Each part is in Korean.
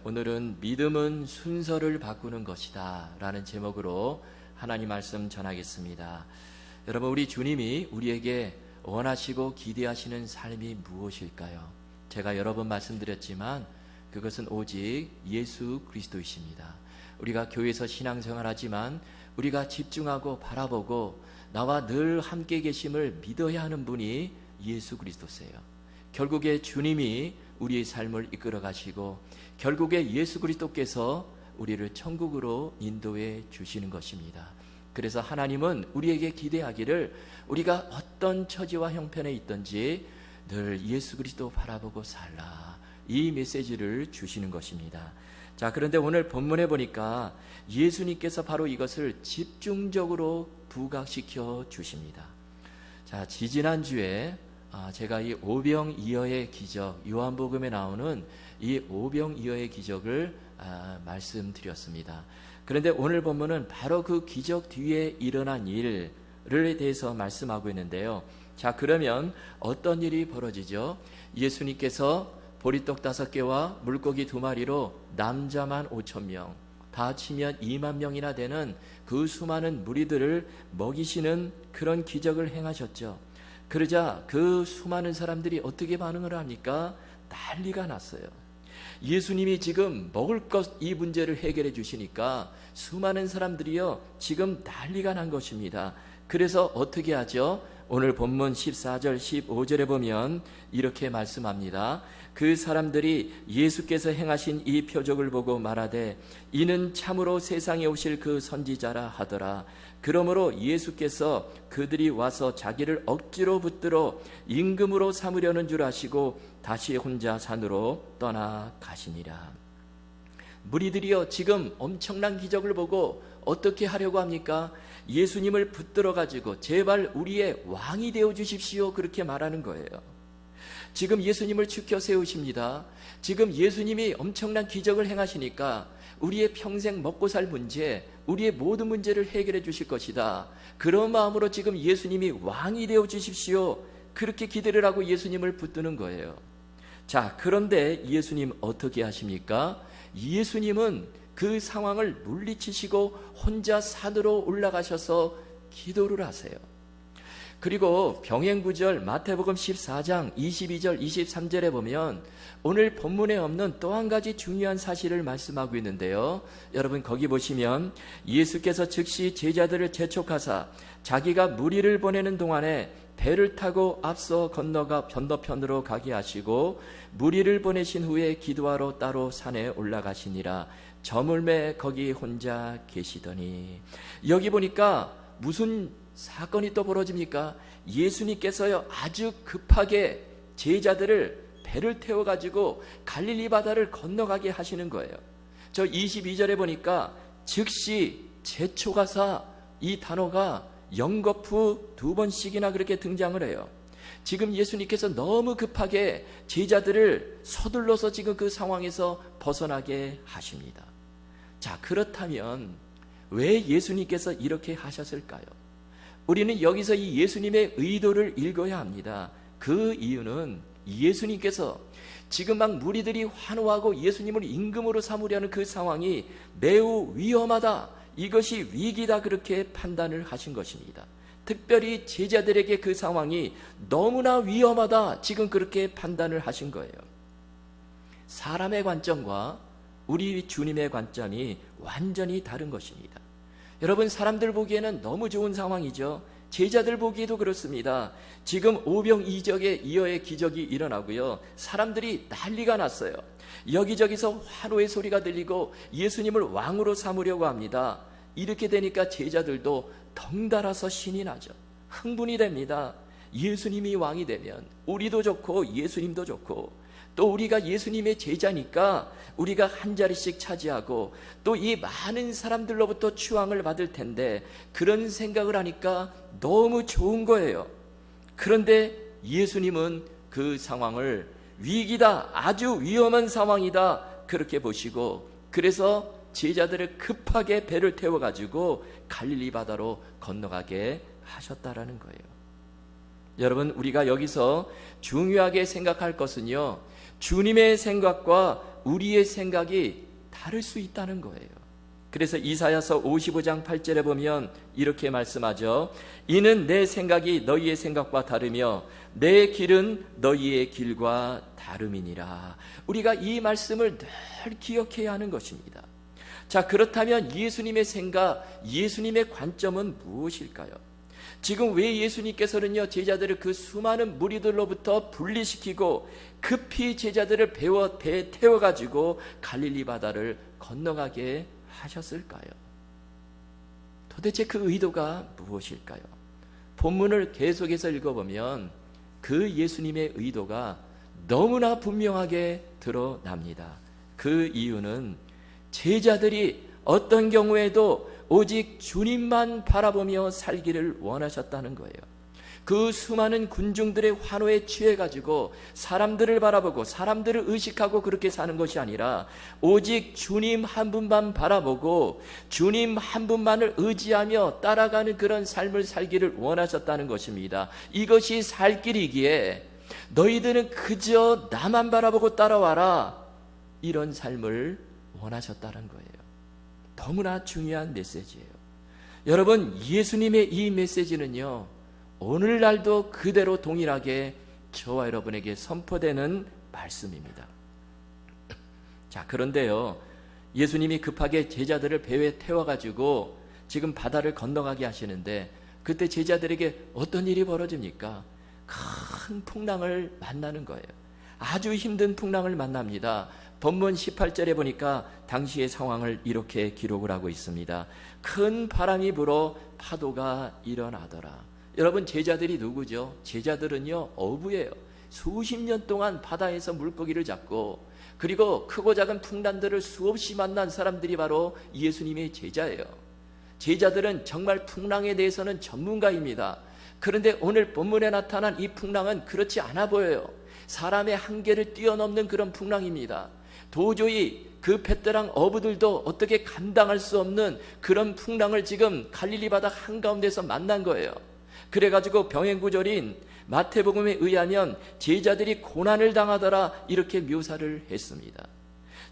오늘은 믿음은 순서를 바꾸는 것이다 라는 제목으로 하나님 말씀 전하겠습니다. 여러분, 우리 주님이 우리에게 원하시고 기대하시는 삶이 무엇일까요? 제가 여러 번 말씀드렸지만 그것은 오직 예수 그리스도이십니다. 우리가 교회에서 신앙생활하지만 우리가 집중하고 바라보고 나와 늘 함께 계심을 믿어야 하는 분이 예수 그리스도세요. 결국에 주님이 우리의 삶을 이끌어 가시고 결국에 예수 그리스도께서 우리를 천국으로 인도해 주시는 것입니다. 그래서 하나님은 우리에게 기대하기를 우리가 어떤 처지와 형편에 있든지 늘 예수 그리스도 바라보고 살라, 이 메시지를 주시는 것입니다. 자, 그런데 오늘 본문에 보니까 예수님께서 바로 이것을 집중적으로 부각시켜 주십니다. 자, 지지난주에 제가 이 오병이어의 기적, 요한복음에 나오는 이 오병이어의 기적을 말씀드렸습니다. 그런데 오늘 본문은 바로 그 기적 뒤에 일어난 일에 대해서 말씀하고 있는데요. 자, 그러면 어떤 일이 벌어지죠? 예수님께서 보리떡 5개와 물고기 2마리로 남자만 5,000명, 다 치면 2만 명이나 되는 그 수많은 무리들을 먹이시는 그런 기적을 행하셨죠. 그러자 그 수많은 사람들이 어떻게 반응을 합니까? 난리가 났어요. 예수님이 지금 먹을 것, 이 문제를 해결해 주시니까 수많은 사람들이요 지금 난리가 난 것입니다. 그래서 어떻게 하죠? 오늘 본문 14절 15절에 보면 이렇게 말씀합니다. 그 사람들이 예수께서 행하신 이 표적을 보고 말하되 이는 참으로 세상에 오실 그 선지자라 하더라. 그러므로 예수께서 그들이 와서 자기를 억지로 붙들어 임금으로 삼으려는 줄 아시고 다시 혼자 산으로 떠나가시니라. 무리들이요 지금 엄청난 기적을 보고 어떻게 하려고 합니까? 예수님을 붙들어 가지고 제발 우리의 왕이 되어 주십시오, 그렇게 말하는 거예요. 지금 예수님을 추켜 세우십니다. 지금 예수님이 엄청난 기적을 행하시니까 우리의 평생 먹고 살 문제, 우리의 모든 문제를 해결해 주실 것이다. 그런 마음으로 지금 예수님이 왕이 되어 주십시오, 그렇게 기대를 하고 예수님을 붙드는 거예요. 자, 그런데 예수님 어떻게 하십니까? 예수님은 그 상황을 물리치시고 혼자 산으로 올라가셔서 기도를 하세요. 그리고 병행구절 마태복음 14장 22절 23절에 보면 오늘 본문에 없는 또 한 가지 중요한 사실을 말씀하고 있는데요. 여러분, 거기 보시면 예수께서 즉시 제자들을 재촉하사 자기가 무리를 보내는 동안에 배를 타고 앞서 건너가 건너편으로 가게 하시고 무리를 보내신 후에 기도하러 따로 산에 올라가시니라. 저물매 거기 혼자 계시더니. 여기 보니까 무슨 사건이 또 벌어집니까? 예수님께서요 아주 급하게 제자들을 배를 태워가지고 갈릴리 바다를 건너가게 하시는 거예요. 저 22절에 보니까 즉시 재촉하사, 이 단어가 연거푸 2번씩이나 그렇게 등장을 해요. 지금 예수님께서 너무 급하게 제자들을 서둘러서 지금 그 상황에서 벗어나게 하십니다. 자, 그렇다면 왜 예수님께서 이렇게 하셨을까요? 우리는 여기서 이 예수님의 의도를 읽어야 합니다. 그 이유는 예수님께서 지금 막 무리들이 환호하고 예수님을 임금으로 삼으려는 그 상황이 매우 위험하다, 이것이 위기다, 그렇게 판단을 하신 것입니다. 특별히 제자들에게 그 상황이 너무나 위험하다, 지금 그렇게 판단을 하신 거예요. 사람의 관점과 우리 주님의 관점이 완전히 다른 것입니다. 여러분, 사람들 보기에는 너무 좋은 상황이죠. 제자들 보기에도 그렇습니다. 지금 오병이어의 기적이 일어나고요, 사람들이 난리가 났어요. 여기저기서 환호의 소리가 들리고 예수님을 왕으로 삼으려고 합니다. 이렇게 되니까 제자들도 덩달아서 신이 나죠. 흥분이 됩니다. 예수님이 왕이 되면 우리도 좋고 예수님도 좋고, 또 우리가 예수님의 제자니까 우리가 한 자리씩 차지하고 또 이 많은 사람들로부터 추앙을 받을 텐데, 그런 생각을 하니까 너무 좋은 거예요. 그런데 예수님은 그 상황을 위기다, 아주 위험한 상황이다, 그렇게 보시고 그래서 제자들을 급하게 배를 태워가지고 갈릴리 바다로 건너가게 하셨다라는 거예요. 여러분, 우리가 여기서 중요하게 생각할 것은요, 주님의 생각과 우리의 생각이 다를 수 있다는 거예요. 그래서 이사야서 55장 8절에 보면 이렇게 말씀하죠. 이는 내 생각이 너희의 생각과 다르며 내 길은 너희의 길과 다름이니라. 우리가 이 말씀을 늘 기억해야 하는 것입니다. 자, 그렇다면 예수님의 생각, 예수님의 관점은 무엇일까요? 지금 왜 예수님께서는요, 제자들을 그 수많은 무리들로부터 분리시키고 급히 제자들을 배에 태워가지고 갈릴리 바다를 건너가게 하셨을까요? 도대체 그 의도가 무엇일까요? 본문을 계속해서 읽어보면 그 예수님의 의도가 너무나 분명하게 드러납니다. 그 이유는 제자들이 어떤 경우에도 오직 주님만 바라보며 살기를 원하셨다는 거예요. 그 수많은 군중들의 환호에 취해가지고 사람들을 바라보고 사람들을 의식하고 그렇게 사는 것이 아니라 오직 주님 한 분만 바라보고 주님 한 분만을 의지하며 따라가는 그런 삶을 살기를 원하셨다는 것입니다. 이것이 살 길이기에 너희들은 그저 나만 바라보고 따라와라, 이런 삶을 원하셨다는 거예요. 너무나 중요한 메시지예요. 여러분, 예수님의 이 메시지는요, 오늘날도 그대로 동일하게 저와 여러분에게 선포되는 말씀입니다. 자, 그런데요, 예수님이 급하게 제자들을 배에 태워가지고 지금 바다를 건너가게 하시는데 그때 제자들에게 어떤 일이 벌어집니까? 큰 풍랑을 만나는 거예요. 아주 힘든 풍랑을 만납니다. 본문 18절에 보니까 당시의 상황을 이렇게 기록을 하고 있습니다. 큰 바람이 불어 파도가 일어나더라. 여러분, 제자들이 누구죠? 제자들은요, 어부예요. 수십 년 동안 바다에서 물고기를 잡고 그리고 크고 작은 풍랑들을 수없이 만난 사람들이 바로 예수님의 제자예요. 제자들은 정말 풍랑에 대해서는 전문가입니다. 그런데 오늘 본문에 나타난 이 풍랑은 그렇지 않아 보여요. 사람의 한계를 뛰어넘는 그런 풍랑입니다. 도저히 그 베테랑 어부들도 어떻게 감당할 수 없는 그런 풍랑을 지금 갈릴리 바다 한가운데서 만난 거예요. 그래가지고 병행구절인 마태복음에 의하면 제자들이 고난을 당하더라, 이렇게 묘사를 했습니다.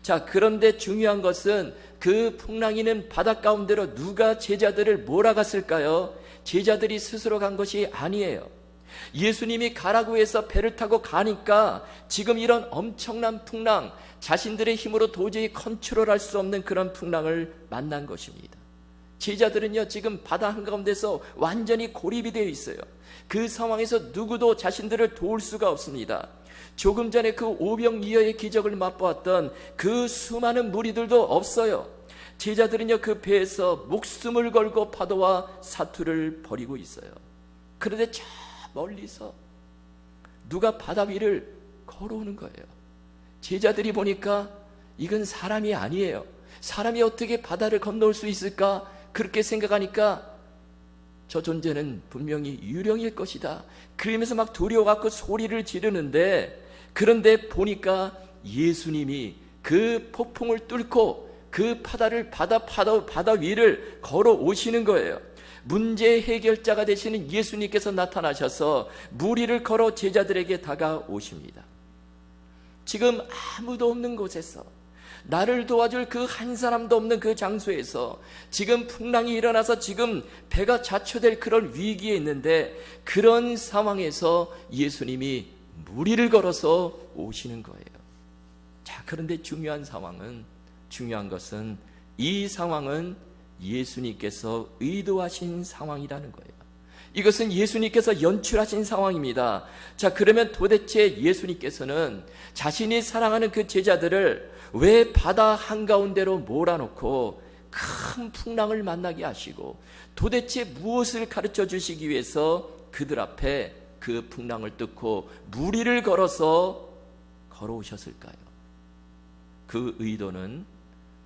자, 그런데 중요한 것은 그 풍랑이는 바다 가운데로 누가 제자들을 몰아갔을까요? 제자들이 스스로 간 것이 아니에요. 예수님이 가라고 해서 배를 타고 가니까 지금 이런 엄청난 풍랑, 자신들의 힘으로 도저히 컨트롤할 수 없는 그런 풍랑을 만난 것입니다. 제자들은요, 지금 바다 한가운데서 완전히 고립이 되어 있어요. 그 상황에서 누구도 자신들을 도울 수가 없습니다. 조금 전에 그 오병이어의 기적을 맛보았던 그 수많은 무리들도 없어요. 제자들은요, 그 배에서 목숨을 걸고 파도와 사투를 벌이고 있어요. 그런데 저 멀리서 누가 바다 위를 걸어오는 거예요. 제자들이 보니까 이건 사람이 아니에요. 사람이 어떻게 바다를 건너올 수 있을까? 그렇게 생각하니까 저 존재는 분명히 유령일 것이다. 그러면서 막 두려워갖고 소리를 지르는데, 그런데 보니까 예수님이 그 폭풍을 뚫고 그 바다 위를 걸어 오시는 거예요. 문제 해결자가 되시는 예수님께서 나타나셔서 무리를 걸어 제자들에게 다가오십니다. 지금 아무도 없는 곳에서, 나를 도와줄 그 한 사람도 없는 그 장소에서 지금 풍랑이 일어나서 지금 배가 자초될 그런 위기에 있는데, 그런 상황에서 예수님이 무리를 걸어서 오시는 거예요. 자, 그런데 중요한 것은 이 상황은 예수님께서 의도하신 상황이라는 거예요. 이것은 예수님께서 연출하신 상황입니다. 자, 그러면 도대체 예수님께서는 자신이 사랑하는 그 제자들을 왜 바다 한가운데로 몰아놓고 큰 풍랑을 만나게 하시고 도대체 무엇을 가르쳐 주시기 위해서 그들 앞에 그 풍랑을 뚫고 무리를 걸어서 걸어오셨을까요? 그 의도는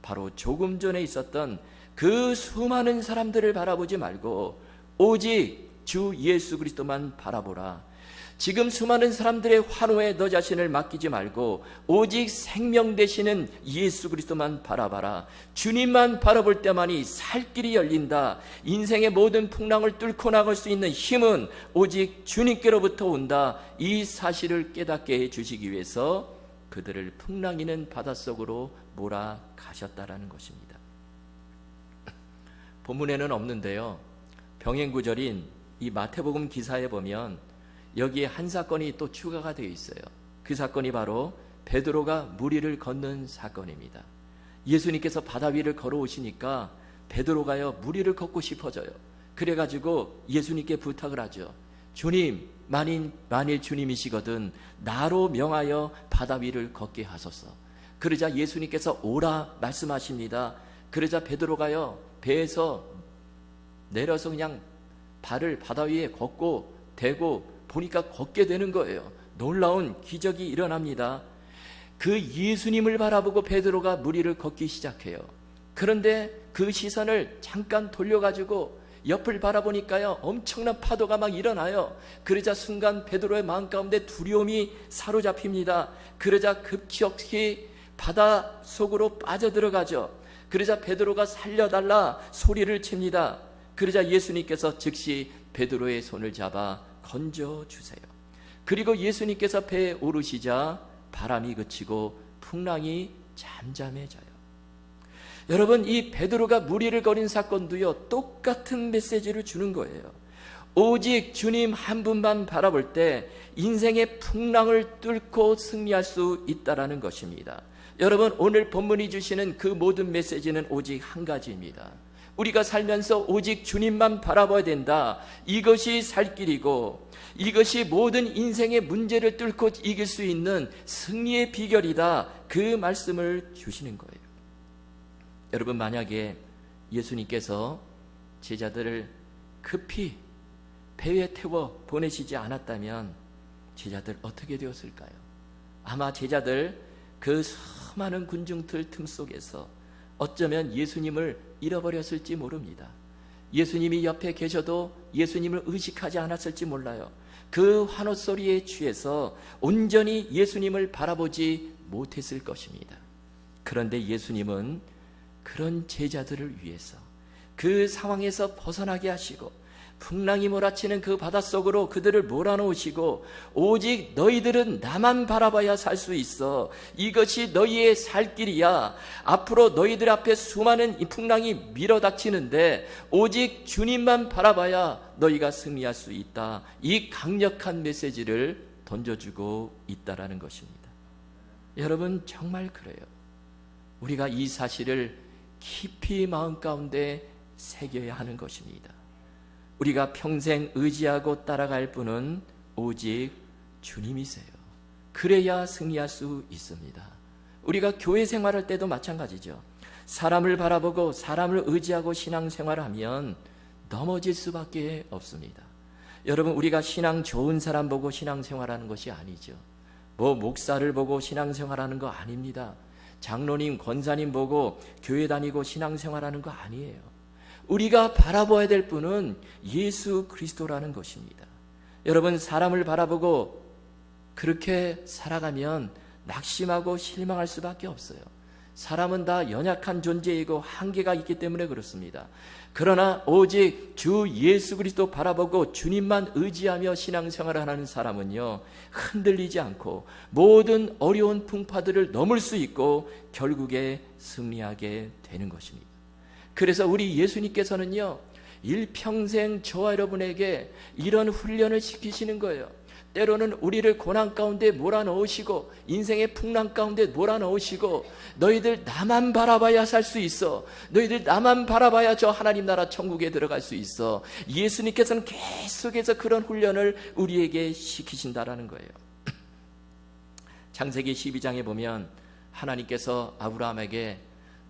바로 조금 전에 있었던 그 수많은 사람들을 바라보지 말고 오직 주 예수 그리스도만 바라보라. 지금 수많은 사람들의 환호에 너 자신을 맡기지 말고 오직 생명 되시는 예수 그리스도만 바라봐라. 주님만 바라볼 때만이 살 길이 열린다. 인생의 모든 풍랑을 뚫고 나갈 수 있는 힘은 오직 주님께로부터 온다. 이 사실을 깨닫게 해주시기 위해서 그들을 풍랑이는 바닷속으로 몰아가셨다라는 것입니다. 본문에는 없는데요, 병행구절인 이 마태복음 기사에 보면 여기에 한 사건이 또 추가가 되어 있어요. 그 사건이 바로 베드로가 물 위를 걷는 사건입니다. 예수님께서 바다 위를 걸어오시니까 베드로가요, 물 위를 걷고 싶어져요. 그래가지고 예수님께 부탁을 하죠. 주님, 만일 주님이시거든 나로 명하여 바다 위를 걷게 하소서. 그러자 예수님께서 오라 말씀하십니다. 그러자 베드로가요, 배에서 내려서 그냥 발을 바다 위에 걷고 대고 보니까 걷게 되는 거예요. 놀라운 기적이 일어납니다. 그 예수님을 바라보고 베드로가 물 위를 걷기 시작해요. 그런데 그 시선을 잠깐 돌려가지고 옆을 바라보니까요, 엄청난 파도가 막 일어나요. 그러자 순간 베드로의 마음 가운데 두려움이 사로잡힙니다. 그러자 급격히 바다 속으로 빠져들어가죠. 그러자 베드로가 살려달라 소리를 칩니다. 그러자 예수님께서 즉시 베드로의 손을 잡아 건져주세요. 그리고 예수님께서 배에 오르시자 바람이 그치고 풍랑이 잠잠해져요. 여러분, 이 베드로가 물 위를 걸은 사건도요, 똑같은 메시지를 주는 거예요. 오직 주님 한 분만 바라볼 때 인생의 풍랑을 뚫고 승리할 수 있다라는 것입니다. 여러분, 오늘 본문이 주시는 그 모든 메시지는 오직 한 가지입니다. 우리가 살면서 오직 주님만 바라봐야 된다. 이것이 살 길이고 이것이 모든 인생의 문제를 뚫고 이길 수 있는 승리의 비결이다. 그 말씀을 주시는 거예요. 여러분, 만약에 예수님께서 제자들을 급히 배에 태워 보내시지 않았다면 제자들 어떻게 되었을까요? 아마 제자들 그 수많은 군중들 틈 속에서 어쩌면 예수님을 잃어버렸을지 모릅니다. 예수님이 옆에 계셔도 예수님을 의식하지 않았을지 몰라요. 그 환호 소리에 취해서 온전히 예수님을 바라보지 못했을 것입니다. 그런데 예수님은 그런 제자들을 위해서 그 상황에서 벗어나게 하시고 풍랑이 몰아치는 그 바닷속으로 그들을 몰아넣으시고 오직 너희들은 나만 바라봐야 살 수 있어. 이것이 너희의 살 길이야. 앞으로 너희들 앞에 수많은 이 풍랑이 밀어닥치는데 오직 주님만 바라봐야 너희가 승리할 수 있다. 이 강력한 메시지를 던져주고 있다라는 것입니다. 여러분, 정말 그래요. 우리가 이 사실을 깊이 마음 가운데 새겨야 하는 것입니다. 우리가 평생 의지하고 따라갈 분은 오직 주님이세요. 그래야 승리할 수 있습니다. 우리가 교회 생활할 때도 마찬가지죠. 사람을 바라보고 사람을 의지하고 신앙생활을 하면 넘어질 수밖에 없습니다. 여러분, 우리가 신앙 좋은 사람 보고 신앙생활하는 것이 아니죠. 목사를 보고 신앙생활하는 거 아닙니다. 장로님, 권사님 보고 교회 다니고 신앙생활하는 거 아니에요. 우리가 바라봐야 될 분은 예수 그리스도라는 것입니다. 여러분, 사람을 바라보고 그렇게 살아가면 낙심하고 실망할 수밖에 없어요. 사람은 다 연약한 존재이고 한계가 있기 때문에 그렇습니다. 그러나 오직 주 예수 그리스도 바라보고 주님만 의지하며 신앙생활을 하는 사람은요, 흔들리지 않고 모든 어려운 풍파들을 넘을 수 있고 결국에 승리하게 되는 것입니다. 그래서 우리 예수님께서는요, 일평생 저와 여러분에게 이런 훈련을 시키시는 거예요. 때로는 우리를 고난 가운데 몰아넣으시고 인생의 풍랑 가운데 몰아넣으시고 너희들 나만 바라봐야 살 수 있어. 너희들 나만 바라봐야 저 하나님 나라 천국에 들어갈 수 있어. 예수님께서는 계속해서 그런 훈련을 우리에게 시키신다라는 거예요. 창세기 12장에 보면 하나님께서 아브라함에게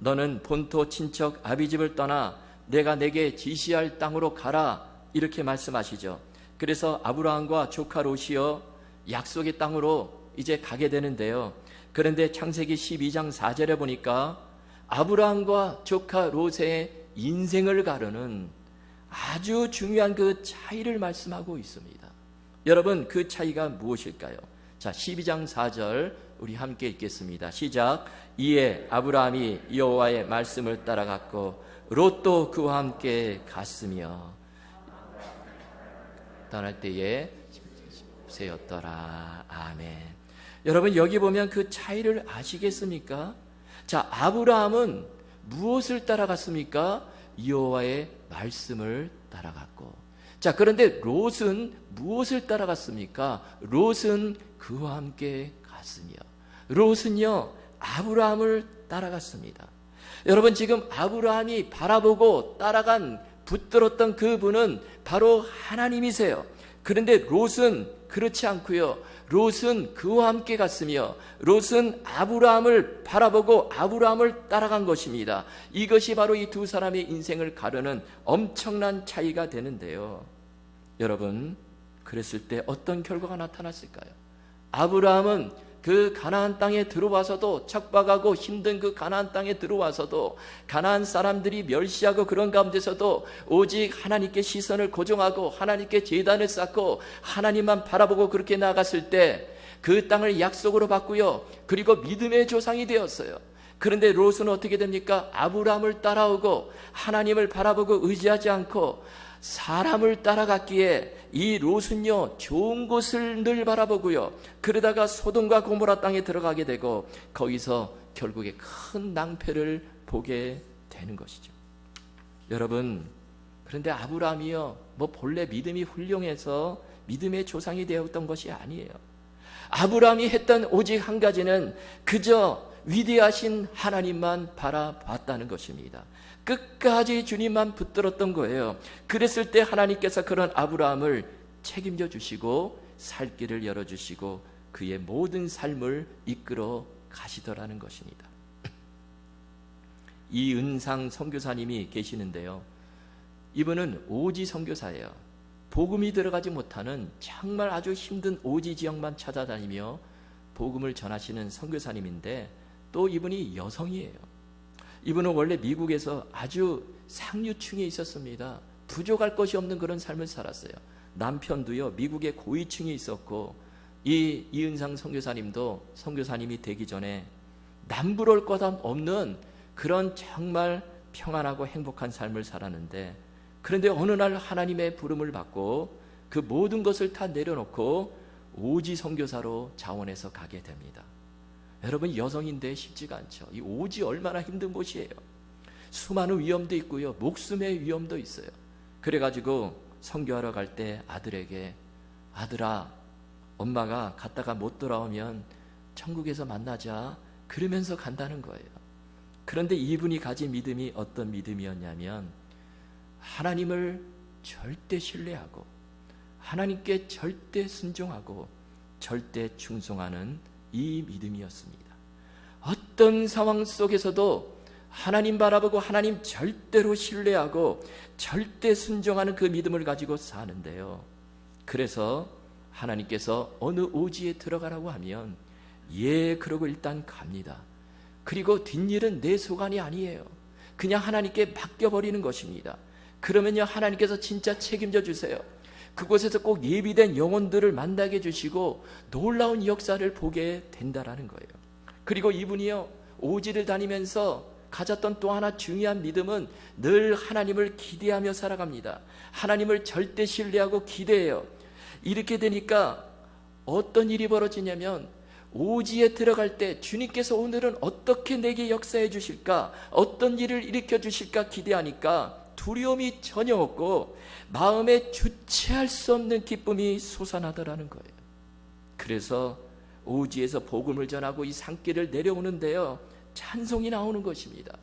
너는 본토 친척 아비집을 떠나 내가 내게 지시할 땅으로 가라, 이렇게 말씀하시죠. 그래서 아브라함과 조카 롯이요, 약속의 땅으로 이제 가게 되는데요. 그런데 창세기 12장 4절에 보니까 아브라함과 조카 롯의 인생을 가르는 아주 중요한 그 차이를 말씀하고 있습니다. 여러분, 그 차이가 무엇일까요? 자, 12장 4절 우리 함께 읽겠습니다. 시작. 이에 아브라함이 여호와의 말씀을 따라갔고 롯도 그와 함께 갔으며 떠날 때에 세였더라. 아멘. 여러분 여기 보면 그 차이를 아시겠습니까? 자, 아브라함은 무엇을 따라갔습니까? 여호와의 말씀을 따라갔고, 자, 그런데 롯은 무엇을 따라갔습니까? 롯은 그와 함께 갔으며, 롯은요 아브라함을 따라갔습니다. 여러분 지금 아브라함이 바라보고 따라간 붙들었던 그분은 바로 하나님이세요. 그런데 롯은 그렇지 않고요, 롯은 그와 함께 갔으며 롯은 아브라함을 바라보고 아브라함을 따라간 것입니다. 이것이 바로 이 두 사람의 인생을 가르는 엄청난 차이가 되는데요. 여러분, 그랬을 때 어떤 결과가 나타났을까요? 아브라함은 그 가나안 땅에 들어와서도, 척박하고 힘든 그 가나안 땅에 들어와서도 가나안 사람들이 멸시하고 그런 가운데서도 오직 하나님께 시선을 고정하고 하나님께 제단을 쌓고 하나님만 바라보고 그렇게 나아갔을 때 그 땅을 약속으로 받고요, 그리고 믿음의 조상이 되었어요. 그런데 롯은 어떻게 됩니까? 아브라함을 따라오고 하나님을 바라보고 의지하지 않고 사람을 따라갔기에 이 롯은요 좋은 곳을 늘 바라보고요, 그러다가 소돔과 고모라 땅에 들어가게 되고 거기서 결국에 큰 낭패를 보게 되는 것이죠. 여러분, 그런데 아브라함이요 뭐 본래 믿음이 훌륭해서 믿음의 조상이 되었던 것이 아니에요. 아브라함이 했던 오직 한 가지는 그저 위대하신 하나님만 바라봤다는 것입니다. 끝까지 주님만 붙들었던 거예요. 그랬을 때 하나님께서 그런 아브라함을 책임져 주시고 살 길을 열어주시고 그의 모든 삶을 이끌어 가시더라는 것입니다. 이은상 선교사님이 계시는데요, 이분은 오지 선교사예요. 복음이 들어가지 못하는 정말 아주 힘든 오지 지역만 찾아다니며 복음을 전하시는 선교사님인데, 또 이분이 여성이에요. 이분은 원래 미국에서 아주 상류층에 있었습니다. 부족할 것이 없는 그런 삶을 살았어요. 남편도요 미국의 고위층에 있었고, 이 이은상 선교사님도 선교사님이 되기 전에 남부러울 것 없는 그런 정말 평안하고 행복한 삶을 살았는데, 그런데 어느 날 하나님의 부름을 받고 그 모든 것을 다 내려놓고 오지 선교사로 자원해서 가게 됩니다. 여러분, 여성인데 쉽지가 않죠. 이 오지 얼마나 힘든 곳이에요. 수많은 위험도 있고요, 목숨의 위험도 있어요. 그래가지고 선교하러 갈 때 아들에게, 아들아, 엄마가 갔다가 못 돌아오면 천국에서 만나자, 그러면서 간다는 거예요. 그런데 이분이 가진 믿음이 어떤 믿음이었냐면 하나님을 절대 신뢰하고 하나님께 절대 순종하고 절대 충성하는 이 믿음이었습니다. 어떤 상황 속에서도 하나님 바라보고 하나님 절대로 신뢰하고 절대 순종하는 그 믿음을 가지고 사는데요, 그래서 하나님께서 어느 오지에 들어가라고 하면 예 그러고 일단 갑니다. 그리고 뒷일은 내 소관이 아니에요. 그냥 하나님께 맡겨버리는 것입니다. 그러면요 하나님께서 진짜 책임져 주세요. 그곳에서 꼭 예비된 영혼들을 만나게 해주시고 놀라운 역사를 보게 된다라는 거예요. 그리고 이분이요 오지를 다니면서 가졌던 또 하나 중요한 믿음은 늘 하나님을 기대하며 살아갑니다. 하나님을 절대 신뢰하고 기대해요. 이렇게 되니까 어떤 일이 벌어지냐면, 오지에 들어갈 때 주님께서 오늘은 어떻게 내게 역사해 주실까, 어떤 일을 일으켜 주실까 기대하니까 두려움이 전혀 없고 마음에 주체할 수 없는 기쁨이 솟아나더라는 거예요. 그래서 오지에서 복음을 전하고 이 산길을 내려오는데요, 찬송이 나오는 것입니다.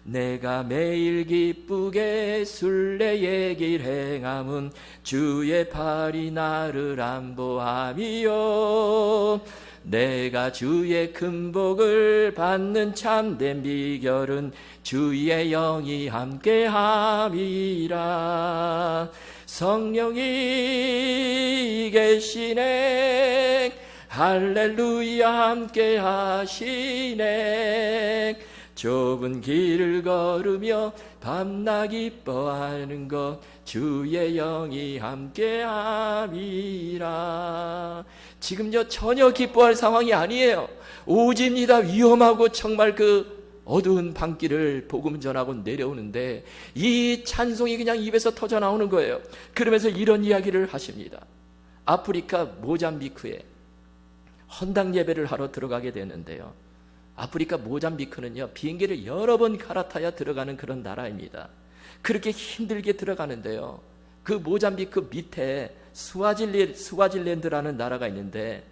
내가 매일 기쁘게 순례의 길 행함은 주의 팔이 나를 안보함이요, 내가 주의 큰 복을 받는 참된 비결은 주의 영이 함께함이라. 성령이 계시네, 할렐루야 함께 하시네. 좁은 길을 걸으며 밤낮 기뻐하는 것 주의 영이 함께함이라. 지금요 전혀 기뻐할 상황이 아니에요. 오지입니다. 위험하고 정말 그 어두운 밤길을 복음 전하고 내려오는데 이 찬송이 그냥 입에서 터져 나오는 거예요. 그러면서 이런 이야기를 하십니다. 아프리카 모잠비크에 헌당 예배를 하러 들어가게 되는데요. 아프리카 모잠비크는요, 비행기를 여러 번 갈아타야 들어가는 그런 나라입니다. 그렇게 힘들게 들어가는데요, 그 모잠비크 밑에 스와질랜드라는 나라가 있는데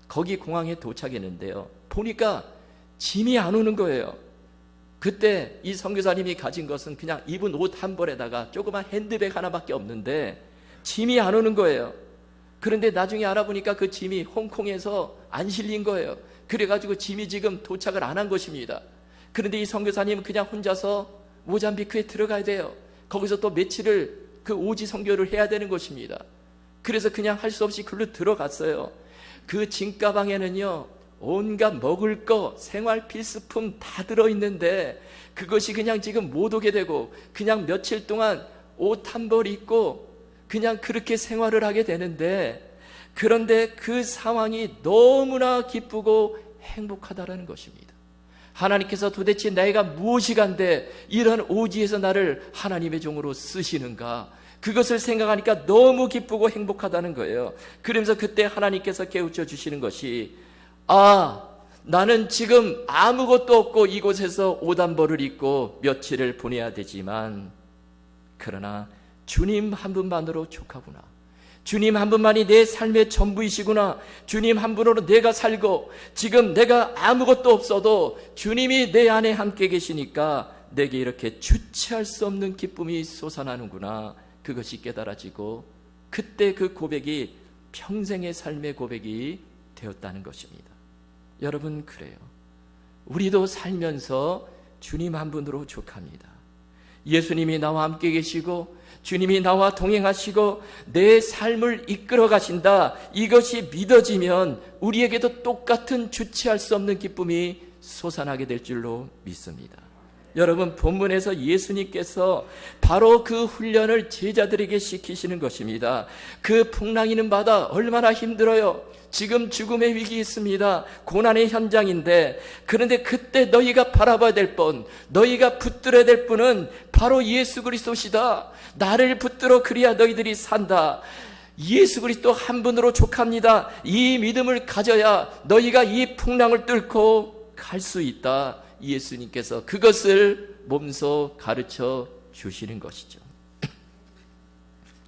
거기 공항에 도착했는데요, 보니까 짐이 안 오는 거예요. 그때 이 선교사님이 가진 것은 그냥 입은 옷 한 벌에다가 조그만 핸드백 하나밖에 없는데 짐이 안 오는 거예요. 그런데 나중에 알아보니까 그 짐이 홍콩에서 안 실린 거예요. 그래가지고 짐이 지금 도착을 안 한 것입니다. 그런데 이 선교사님은 그냥 혼자서 모잠비크에 들어가야 돼요. 거기서 또 며칠을 그 오지 선교를 해야 되는 것입니다. 그래서 그냥 할 수 없이 글로 들어갔어요. 그 짐가방에는요, 온갖 먹을 거, 생활 필수품 다 들어있는데 그것이 그냥 지금 못 오게 되고 그냥 며칠 동안 옷 한 벌 입고 그냥 그렇게 생활을 하게 되는데, 그런데 그 상황이 너무나 기쁘고 행복하다라는 것입니다. 하나님께서 도대체 내가 무엇이 간데 이런 오지에서 나를 하나님의 종으로 쓰시는가, 그것을 생각하니까 너무 기쁘고 행복하다는 거예요. 그러면서 그때 하나님께서 깨우쳐 주시는 것이, 나는 지금 아무것도 없고 이곳에서 옷 한 벌을 입고 며칠을 보내야 되지만, 그러나 주님 한 분만으로 족하구나. 주님 한 분만이 내 삶의 전부이시구나. 주님 한 분으로 내가 살고, 지금 내가 아무것도 없어도 주님이 내 안에 함께 계시니까 내게 이렇게 주체할 수 없는 기쁨이 솟아나는구나. 그것이 깨달아지고, 그때 그 고백이 평생의 삶의 고백이 되었다는 것입니다. 여러분, 그래요. 우리도 살면서 주님 한 분으로 족합니다. 예수님이 나와 함께 계시고 주님이 나와 동행하시고 내 삶을 이끌어 가신다, 이것이 믿어지면 우리에게도 똑같은 주체할 수 없는 기쁨이 솟아나게 될 줄로 믿습니다. 여러분, 본문에서 예수님께서 바로 그 훈련을 제자들에게 시키시는 것입니다. 그 풍랑이는 바다 얼마나 힘들어요. 지금 죽음의 위기 있습니다. 고난의 현장인데, 그런데 그때 너희가 바라봐야 될 분, 너희가 붙들어야 될 분은 바로 예수 그리스도시다. 나를 붙들어 그리야 너희들이 산다. 예수 그리스도 한 분으로 족합니다. 이 믿음을 가져야 너희가 이 풍랑을 뚫고 갈 수 있다. 예수님께서 그것을 몸소 가르쳐 주시는 것이죠.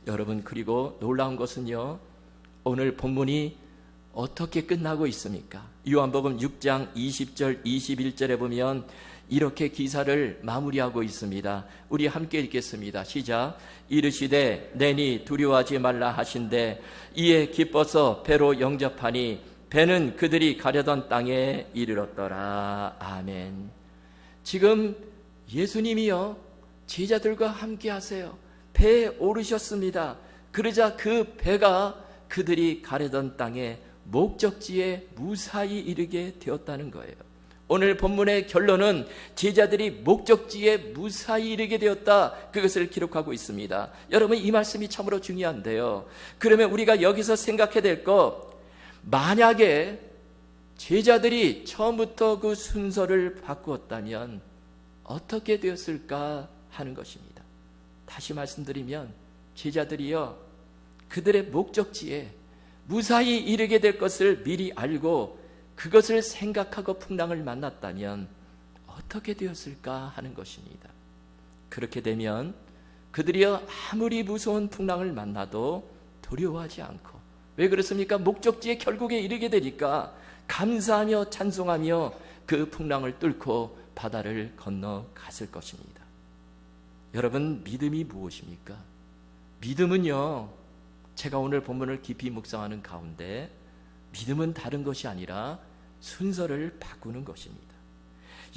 여러분, 그리고 놀라운 것은요, 오늘 본문이 어떻게 끝나고 있습니까? 요한복음 6장 20절 21절에 보면 이렇게 기사를 마무리하고 있습니다. 우리 함께 읽겠습니다. 시작. 이르시되 내니 두려워하지 말라 하신대 이에 기뻐서 배로 영접하니 배는 그들이 가려던 땅에 이르렀더라. 아멘. 지금 예수님이요, 제자들과 함께 하세요. 배에 오르셨습니다. 그러자 그 배가 그들이 가려던 땅에 목적지에 무사히 이르게 되었다는 거예요. 오늘 본문의 결론은 제자들이 목적지에 무사히 이르게 되었다, 그것을 기록하고 있습니다. 여러분, 이 말씀이 참으로 중요한데요. 그러면 우리가 여기서 생각해야 될 것, 만약에 제자들이 처음부터 그 순서를 바꾸었다면 어떻게 되었을까 하는 것입니다. 다시 말씀드리면 제자들이요, 그들의 목적지에 무사히 이르게 될 것을 미리 알고 그것을 생각하고 풍랑을 만났다면 어떻게 되었을까 하는 것입니다. 그렇게 되면 그들이요, 아무리 무서운 풍랑을 만나도 두려워하지 않고, 왜 그렇습니까? 목적지에 결국에 이르게 되니까 감사하며 찬송하며 그 풍랑을 뚫고 바다를 건너갔을 것입니다. 여러분, 믿음이 무엇입니까? 믿음은요, 제가 오늘 본문을 깊이 묵상하는 가운데 믿음은 다른 것이 아니라 순서를 바꾸는 것입니다.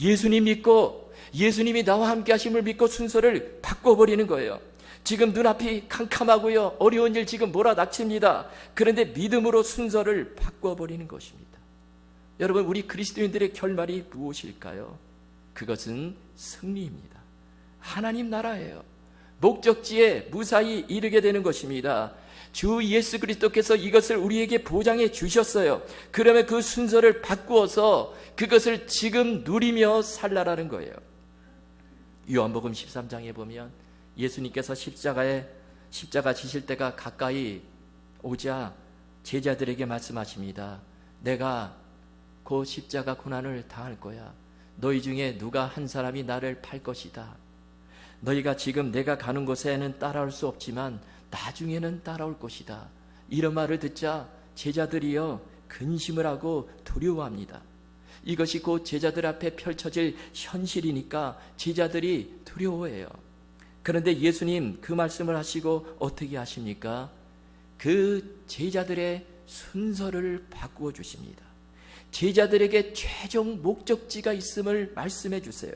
예수님 믿고 예수님이 나와 함께 하심을 믿고 순서를 바꿔버리는 거예요. 지금 눈앞이 캄캄하고요, 어려운 일 지금 몰아닥칩니다. 그런데 믿음으로 순서를 바꿔버리는 것입니다. 여러분, 우리 그리스도인들의 결말이 무엇일까요? 그것은 승리입니다. 하나님 나라예요. 목적지에 무사히 이르게 되는 것입니다. 주 예수 그리스도께서 이것을 우리에게 보장해 주셨어요. 그러면 그 순서를 바꾸어서 그것을 지금 누리며 살라라는 거예요. 요한복음 13장에 보면 예수님께서 십자가 지실 때가 가까이 오자 제자들에게 말씀하십니다. 내가 그 십자가 고난을 당할 거야. 너희 중에 누가 한 사람이 나를 팔 것이다. 너희가 지금 내가 가는 곳에는 따라올 수 없지만 나중에는 따라올 것이다. 이런 말을 듣자 제자들이여 근심을 하고 두려워합니다. 이것이 곧 제자들 앞에 펼쳐질 현실이니까 제자들이 두려워해요. 그런데 예수님 그 말씀을 하시고 어떻게 하십니까? 그 제자들의 순서를 바꾸어 주십니다. 제자들에게 최종 목적지가 있음을 말씀해 주세요.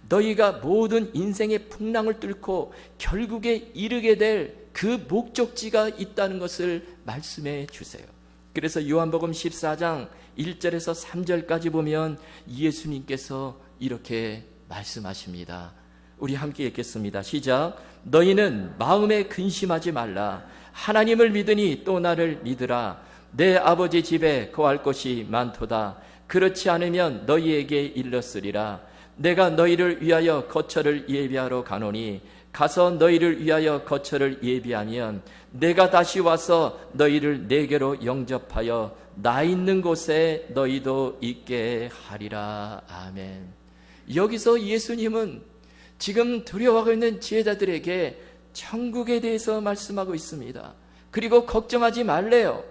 너희가 모든 인생의 풍랑을 뚫고 결국에 이르게 될 그 목적지가 있다는 것을 말씀해 주세요. 그래서 요한복음 14장 1절에서 3절까지 보면 예수님께서 이렇게 말씀하십니다. 우리 함께 읽겠습니다. 시작. 너희는 마음에 근심하지 말라. 하나님을 믿으니 또 나를 믿으라. 내 아버지 집에 거할 곳이 많도다. 그렇지 않으면 너희에게 일렀으리라. 내가 너희를 위하여 거처를 예비하러 가노니 가서 너희를 위하여 거처를 예비하면 내가 다시 와서 너희를 내게로 영접하여 나 있는 곳에 너희도 있게 하리라. 아멘. 여기서 예수님은 지금 두려워하고 있는 제자들에게 천국에 대해서 말씀하고 있습니다. 그리고 걱정하지 말래요.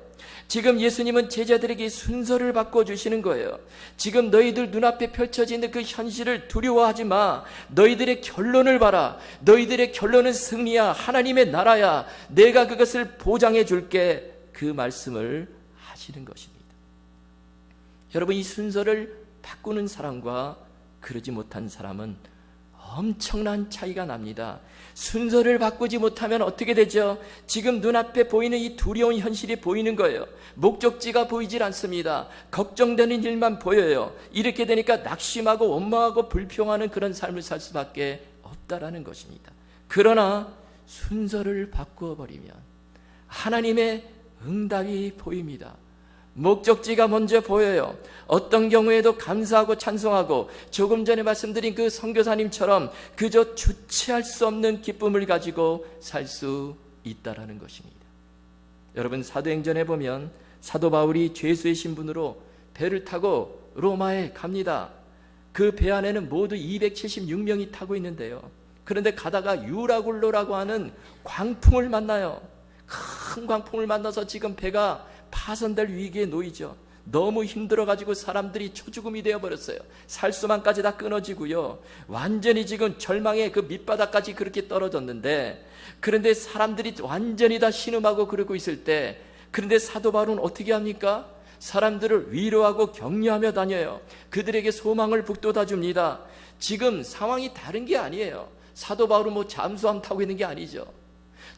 지금 예수님은 제자들에게 순서를 바꿔주시는 거예요. 지금 너희들 눈앞에 펼쳐지는 그 현실을 두려워하지 마. 너희들의 결론을 봐라. 너희들의 결론은 승리야. 하나님의 나라야. 내가 그것을 보장해 줄게. 그 말씀을 하시는 것입니다. 여러분, 이 순서를 바꾸는 사람과 그러지 못한 사람은 엄청난 차이가 납니다. 순서를 바꾸지 못하면 어떻게 되죠? 지금 눈앞에 보이는 이 두려운 현실이 보이는 거예요. 목적지가 보이질 않습니다. 걱정되는 일만 보여요. 이렇게 되니까 낙심하고 원망하고 불평하는 그런 삶을 살 수밖에 없다라는 것입니다. 그러나 순서를 바꾸어 버리면 하나님의 응답이 보입니다. 목적지가 먼저 보여요. 어떤 경우에도 감사하고 찬송하고 조금 전에 말씀드린 그 선교사님처럼 그저 주체할 수 없는 기쁨을 가지고 살 수 있다라는 것입니다. 여러분, 사도행전에 보면 사도 바울이 죄수의 신분으로 배를 타고 로마에 갑니다. 그 배 안에는 모두 276명이 타고 있는데요. 그런데 가다가 유라굴로라고 하는 광풍을 만나요. 큰 광풍을 만나서 지금 배가 파손될 위기에 놓이죠. 너무 힘들어가지고 사람들이 초죽음이 되어버렸어요. 살수만까지 다 끊어지고요. 완전히 지금 절망의 그 밑바닥까지 그렇게 떨어졌는데, 그런데 사람들이 완전히 다 신음하고 그러고 있을 때, 그런데 사도 바울은 어떻게 합니까? 사람들을 위로하고 격려하며 다녀요. 그들에게 소망을 북돋아 줍니다. 지금 상황이 다른 게 아니에요. 사도 바울은 뭐 잠수함 타고 있는 게 아니죠.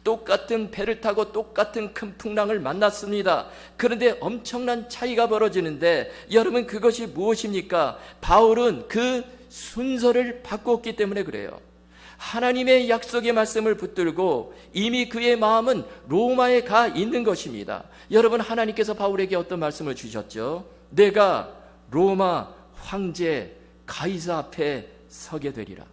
똑같은 배를 타고 똑같은 큰 풍랑을 만났습니다. 그런데 엄청난 차이가 벌어지는데, 여러분, 그것이 무엇입니까? 바울은 그 순서를 바꿨기 때문에 그래요. 하나님의 약속의 말씀을 붙들고 이미 그의 마음은 로마에 가 있는 것입니다. 여러분, 하나님께서 바울에게 어떤 말씀을 주셨죠? 내가 로마 황제 가이사 앞에 서게 되리라.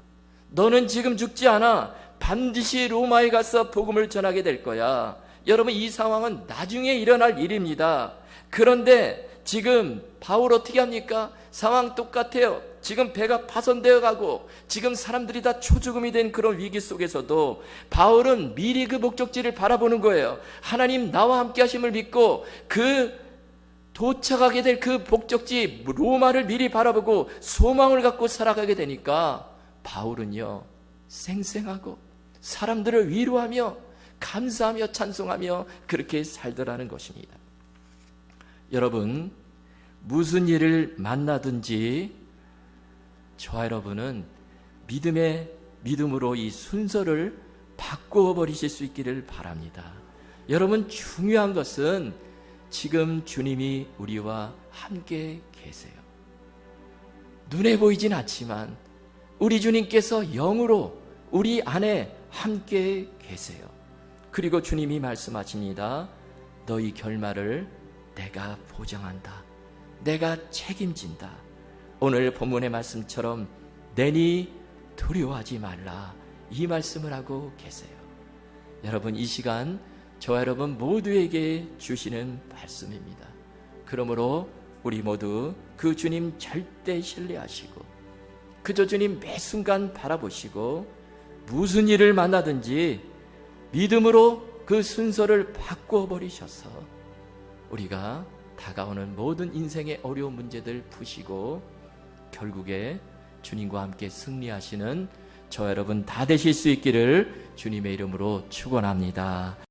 너는 지금 죽지 않아. 반드시 로마에 가서 복음을 전하게 될 거야. 여러분, 이 상황은 나중에 일어날 일입니다. 그런데 지금 바울 어떻게 합니까? 상황 똑같아요. 지금 배가 파손되어 가고 지금 사람들이 다 초죽음이 된 그런 위기 속에서도 바울은 미리 그 목적지를 바라보는 거예요. 하나님 나와 함께 하심을 믿고 그 도착하게 될 그 목적지 로마를 미리 바라보고 소망을 갖고 살아가게 되니까 바울은요, 생생하고 사람들을 위로하며 감사하며 찬송하며 그렇게 살더라는 것입니다. 여러분, 무슨 일을 만나든지 저와 여러분은 믿음으로 이 순서를 바꾸어 버리실 수 있기를 바랍니다. 여러분, 중요한 것은 지금 주님이 우리와 함께 계세요. 눈에 보이진 않지만 우리 주님께서 영으로 우리 안에 함께 계세요. 그리고 주님이 말씀하십니다. 너희 결말을 내가 보장한다. 내가 책임진다. 오늘 본문의 말씀처럼 내니 두려워하지 말라. 이 말씀을 하고 계세요. 여러분, 이 시간 저와 여러분 모두에게 주시는 말씀입니다. 그러므로 우리 모두 그 주님 절대 신뢰하시고 그저 주님 매 순간 바라보시고 무슨 일을 만나든지 믿음으로 그 순서를 바꾸어 버리셔서 우리가 다가오는 모든 인생의 어려운 문제들 푸시고 결국에 주님과 함께 승리하시는 저 여러분 다 되실 수 있기를 주님의 이름으로 축원합니다.